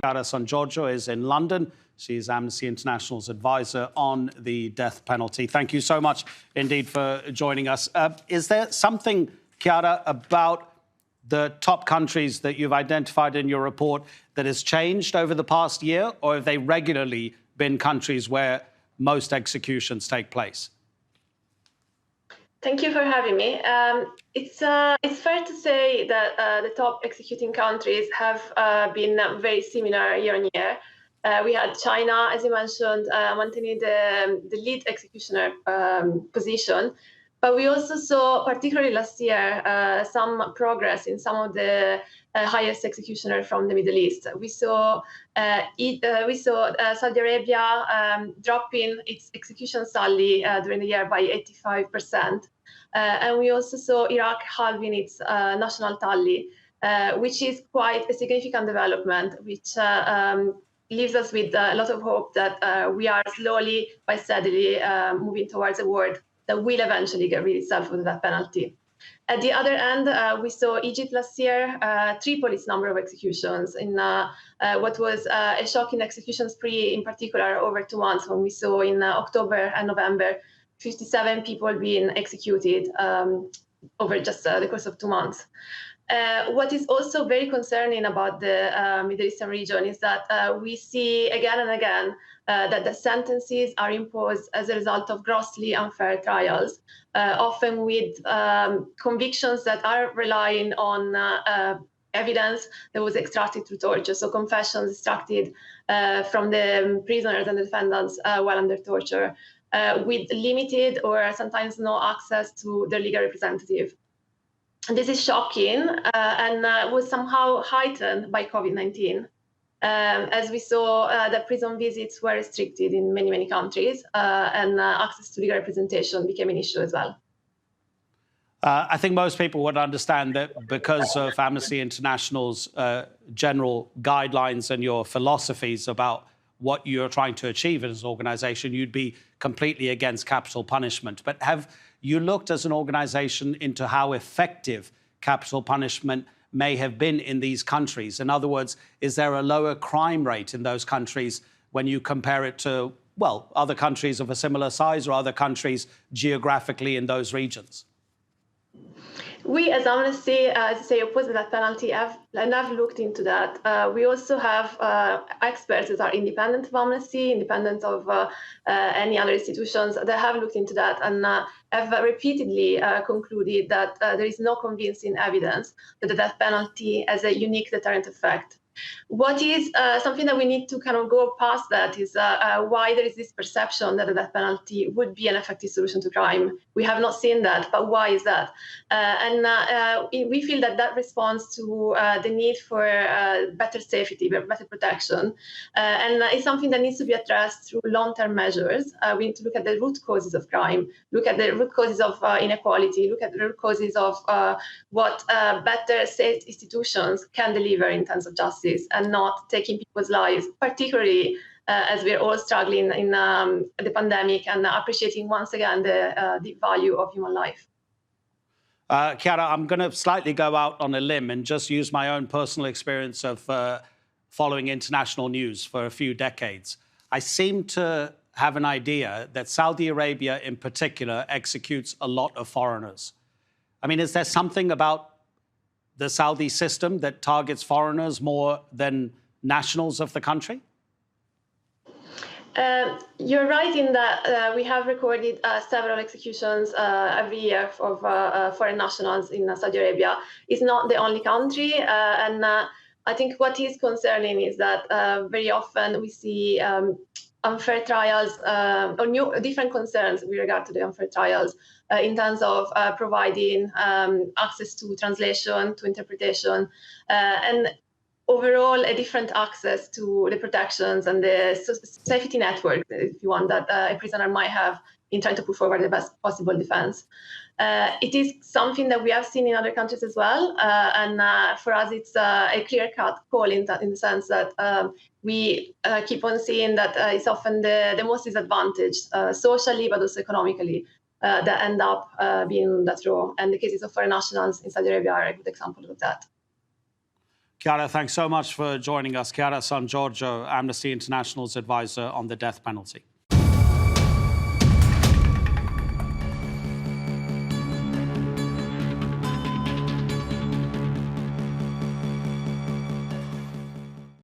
Chiara Sangiorgio is in London. She's Amnesty International's advisor on the death penalty. Thank you so much indeed for joining us. Is there something, Chiara, about the top countries that you've identified in your report that has changed over the past year, or have they regularly been countries where most executions take place? Thank you for having me. It's fair to say that the top executing countries have been very similar year on year. We had China, as you mentioned, maintaining the lead executioner position. But we also saw, particularly last year, some progress in some of the highest executioners from the Middle East. We saw Saudi Arabia dropping its execution tally during the year by 85%. And we also saw Iraq halving its national tally, which is quite a significant development, which leaves us with a lot of hope that we are slowly but steadily moving towards a world that will eventually get rid of the death penalty. At the other end, we saw Egypt last year triple its number of executions in what was a shocking execution spree, in particular over 2 months, when we saw in October and November 57 people being executed over just the course of 2 months. What is also very concerning about the Middle Eastern region is that we see again and again that the sentences are imposed as a result of grossly unfair trials, often with convictions that are relying on evidence that was extracted through torture, so confessions extracted from the prisoners and the defendants while under torture, with limited or sometimes no access to their legal representative. This is shocking and was somehow heightened by COVID-19. As we saw, the prison visits were restricted in many, many countries, and access to legal representation became an issue as well. I think most people would understand that because of Amnesty International's general guidelines and your philosophies about what you're trying to achieve as an organization, you'd be completely against capital punishment. But have you looked as an organization into how effective capital punishment may have been in these countries? In other words, is there a lower crime rate in those countries when you compare it to, well, other countries of a similar size or other countries geographically in those regions? We, as Amnesty, as I say, oppose the death penalty, have looked into that. We also have experts that are independent of Amnesty, independent of any other institutions that have looked into that and have repeatedly concluded that there is no convincing evidence that the death penalty has a unique deterrent effect. What is something that we need to kind of go past that is why there is this perception that the death penalty would be an effective solution to crime. We have not seen that, but why is that? We feel that that responds to the need for better safety, better protection. And it's something that needs to be addressed through long-term measures. We need to look at the root causes of crime, look at the root causes of inequality, look at the root causes of what better state institutions can deliver in terms of justice, and not taking people's lives, particularly as we're all struggling in the pandemic and appreciating once again the deep value of human life. Chiara, I'm going to slightly go out on a limb and just use my own personal experience of following international news for a few decades. I seem to have an idea that Saudi Arabia in particular executes a lot of foreigners. I mean, is there something about the Saudi system that targets foreigners more than nationals of the country? You're right in that we have recorded several executions every year of foreign nationals in Saudi Arabia. It's not the only country. And I think what is concerning is that very often we see unfair trials or different concerns with regard to the unfair trials in terms of providing access to translation, to interpretation, and overall a different access to the protections and the safety network, if you want, that a prisoner might have in trying to put forward the best possible defense. It is something that we have seen in other countries as well. And for us, it's a clear-cut call in the sense that we keep on seeing that it's often the most disadvantaged socially, but also economically, that end up being in that row. And the cases of foreign nationals in Saudi Arabia are a good example of that. Chiara, thanks so much for joining us. Chiara Sangiorgio, Amnesty International's advisor on the death penalty.